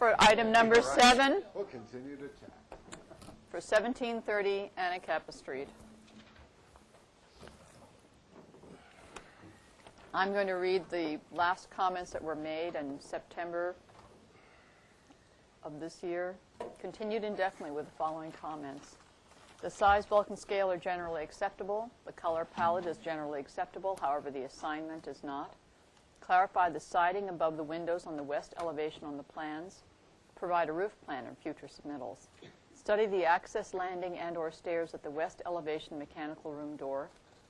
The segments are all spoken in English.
for item number 7 We'll continue to chat. for 1730 Anacapa Street. I'm going to read the last comments that were made in September of this year. Continued indefinitely with the following comments. The size, bulk, and scale are generally acceptable. The color palette is generally acceptable. However, the assignment is not. Clarify the siding above the windows on the west elevation on the plans. Provide a roof plan in future submittals. Study the access landing and or stairs at the west elevation mechanical room door.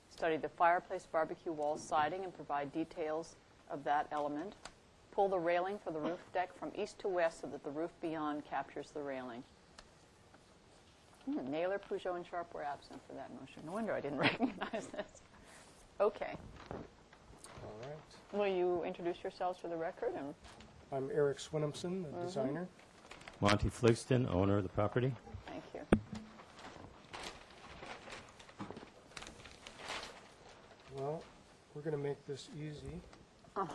Study the fireplace barbecue wall siding and provide details of that element. Pull the railing for the roof deck from east to west so that the roof beyond captures the railing. Naylor, Peugeot, and Sharp were absent for that motion. No wonder I didn't recognize this. Okay. All right. Will you introduce yourselves for the record? And I'm Eric Swinumson, the designer. Monty Fligston, owner of the property. thank you. Well, we're going to make this easy. Oh.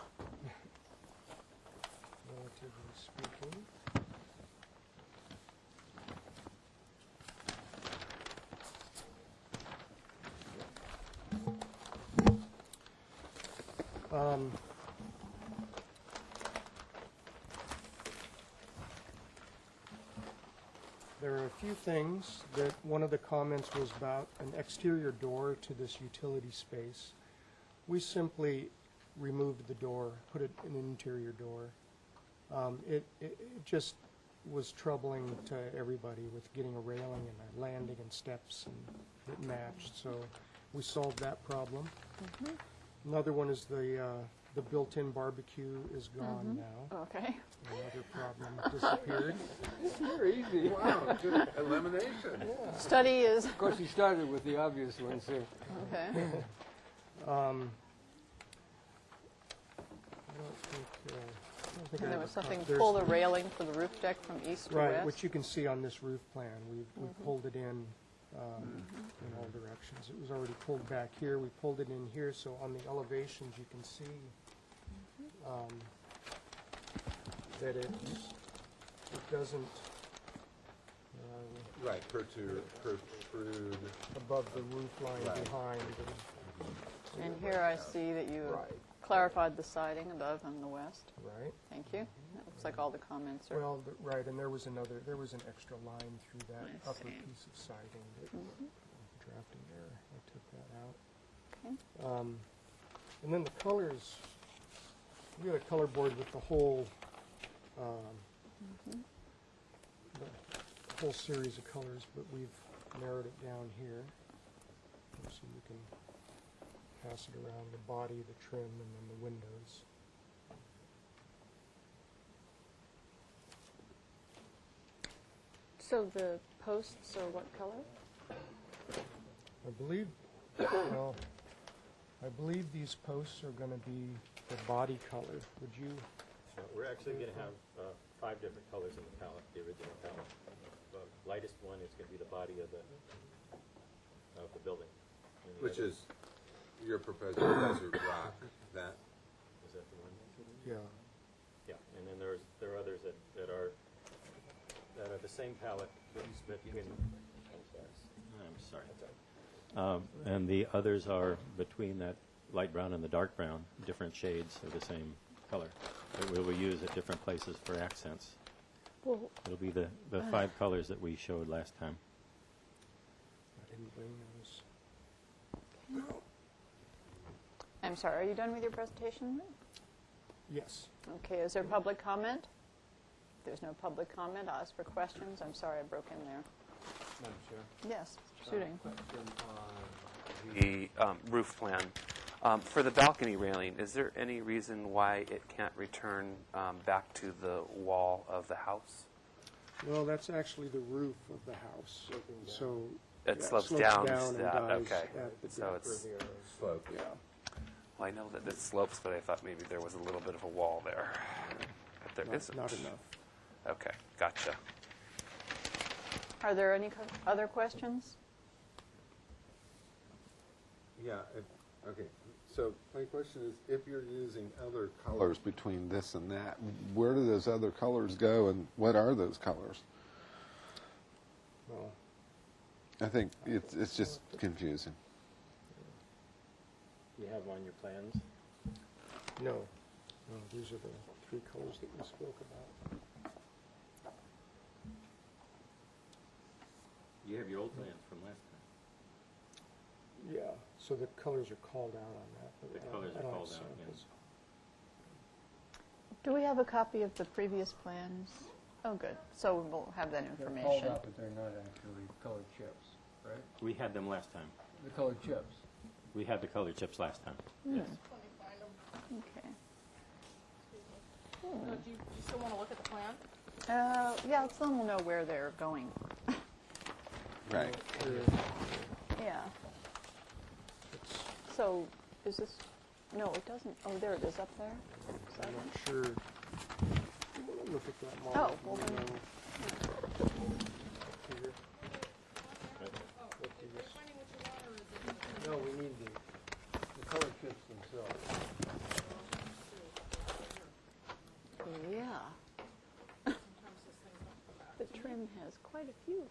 Relatively speaking. There are a few things that one of the comments was about an exterior door to this utility space. We simply removed the door, put it in an interior door. It just was troubling to everybody with getting a railing and a landing and steps and it matched, so we solved that problem. Another one is the built-in barbecue is gone now. Okay. Another problem disappeared. Very easy. Wow, good elimination. Study is, Of course, you started with the obvious ones here. okay. I don't think I And there have was a something, there's- pull the railing for the roof deck from east to Right, west. which you can see on this roof plan. We pulled it in all directions. It was already pulled back here. We pulled it in here, so on the elevations you can see that it doesn't Right, protrude. above the roof line Right. behind. And here I see that you Right. clarified the siding above on the west. Right. Thank you. That looks like all the comments are. Well, right, and there was an extra line through that I upper see. piece of siding that drafting there. I took that out. Okay. And then the colors, we had a color board with the whole the whole series of colors, but we've narrowed it down here. So you can pass it around the body, the trim, and then the windows. So the posts are what color? I believe, well, I believe these posts are going to be the body color. Would you? We're actually going to have 5 different colors in the palette, the original palette. The lightest one is going to be the body of the building. And the Which other- is, you're proposing desert rock, that, Is that the one? Yeah. Yeah, and then there are others that are the same palette between. I'm sorry. And the others are between that light brown and the dark brown, different shades of the same color that we will use at different places for accents. Well, It'll be the 5 colors that we showed last time. I didn't bring those. I'm sorry, are you done with your presentation? Yes. Okay, is there public comment? If there's no public comment, I'll ask for questions. I'm sorry I broke in there. Madam Chair. Yes, shooting. The roof plan. For the balcony railing, is there any reason why it can't return back to the wall of the house? Well, that's actually the roof of the house. So It yeah, slopes down down and to that, dies okay. at the So depth. it's, slope. Yeah. well, I know that it slopes, but I thought maybe there was a little bit of a wall there. But there isn't. Not enough. Okay, gotcha. Are there any other questions? Yeah, okay. So my question is, if you're using other colors between this and that, where do those other colors go, and what are those colors? Well, I think it's just confusing. You have on your plans? no, these are the three colors that we spoke about. You have your old plans from last time. Yeah, so the colors are called out on that. But The colors I are don't called have out, samples. Do we have a copy of the previous plans? Oh, good. So we'll have that They're called information. out, but they're not actually colored chips, right? We had them last time. The colored chips. We had the colored chips last time. Yes. Okay. Do you still want to look at the plan? Yeah, some will know where they're going. Right. Yeah. It's, So is this, no, it doesn't, oh, there it is up there. Is that I'm it? not sure. Look at that Oh, model. well you then, know, here. What these- No, we need the colored chips themselves. yeah. The trim has quite a few.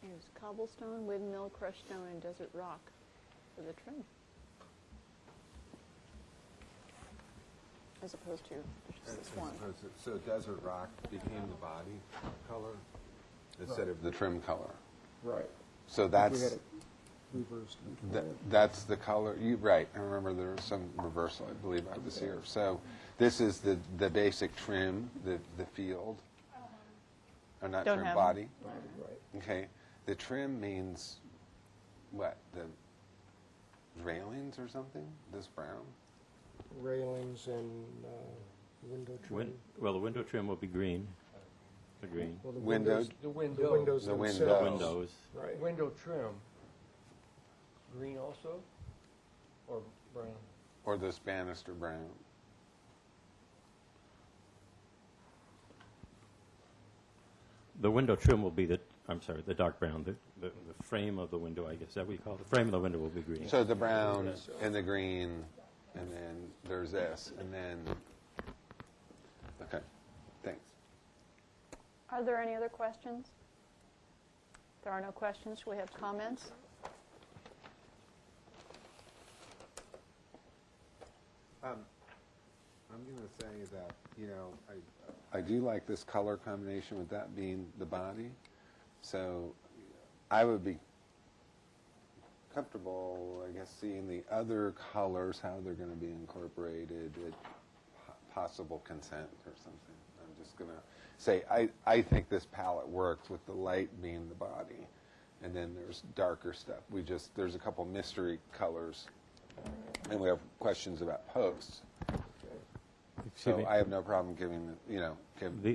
There's cobblestone, windmill, crushed stone, and desert rock for the trim. As opposed to just this one. So desert rock became the body color instead of the trim color. Right. So We that's had it reversed. that's the color. You right. I remember there was some reversal, I believe, I was here. So this is the basic trim, the field, or not Don't trim, have body. Right. Okay. The trim means what? The railings or something? This brown? Railings and window trim. Well, the window trim will be green. The green. Well, the Windowed? The The window. windows The themselves. windows. Windows. Right. Window trim. Green also? Or brown? Or this banister brown? The window trim will be the dark brown. The frame of the window, I guess, is that what you call it? The frame of the window will be green. So the brown and the green, and then there's this, and then, okay, thanks. Are there any other questions? There are no questions. Shall we have comments? I'm going to say that, I do like this color combination with that being the body. So I would be comfortable, I guess, seeing the other colors, how they're going to be incorporated at possible consent or something. I'm just going to say, I think this palette works with the light being the body. And then there's darker stuff. There's a couple mystery colors. And we have questions about posts. Excuse So me. I have no problem giving,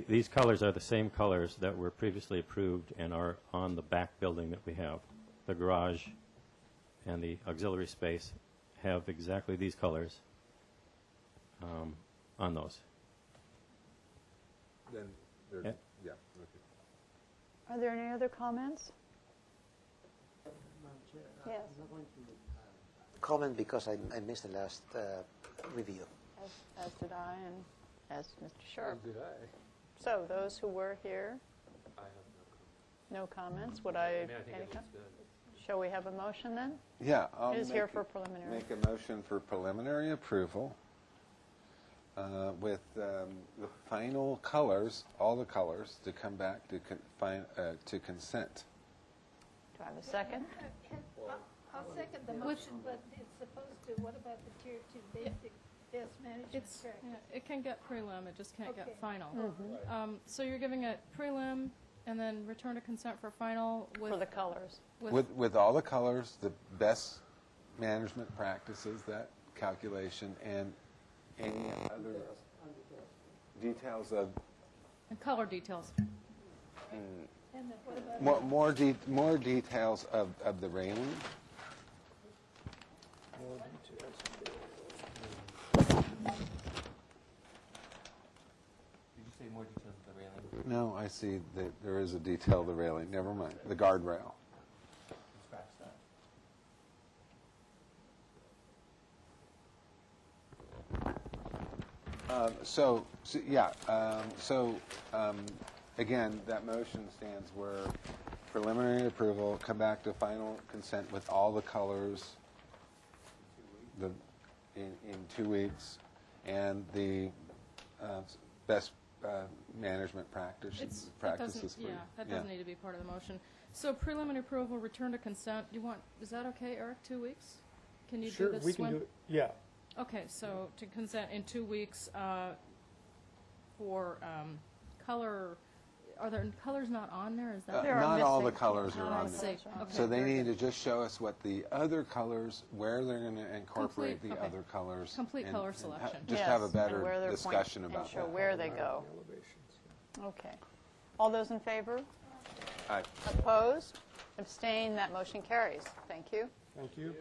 These colors are the same colors that were previously approved and are on the back building that we have. The garage and the auxiliary space have exactly these colors on those. then there's, Yeah. yeah, okay. Are there any other comments? Yes, Comment because I missed the last review. as did I, and as Mr. Sharp. Did I? So those who were here, I have no comments. Would I? I think any it com- looks good. Shall we have a motion then? Yeah, I'll It is here make for it- preliminary. Make a motion for preliminary approval with the final colors, all the colors, to come back to to consent. Do I have a second? I'll second the motion, but it's supposed to, what about the tier two basic best management It's, practice? yeah, it can get prelim, it just can't Okay. get final. Mm-hmm. So you're giving it prelim and then return to consent for final For the colors. With all the colors, the best management practices, that calculation, and any other details of, and color details. And then what about more details of the railing. More details. Did you say more details of the railing? No, I see that there is a detail of the railing. Never mind. The guardrail. Scratch that. Again, that motion stands where preliminary approval, come back to final consent with all the colors in 2 weeks, and the best management practices. That doesn't need to be part of the motion. So preliminary approval, return to consent. Is that okay, Eric? 2 weeks? Can you Sure, do this? we can do it, yeah. Okay, so to consent in 2 weeks for color. Are there colors not on there? Is that There are Not all the missing. colors are Oh, I on see. there. Okay, So they very need to good. just show us what the other colors, where they're going to incorporate Complete- the okay. other colors. Complete and- color and selection. Just Yes, have a and better where they're discussion and about show that. where they go. Elevations, yeah. Okay. All those in favor? Aye. Opposed? Abstained? That motion carries. Thank you. Thank you.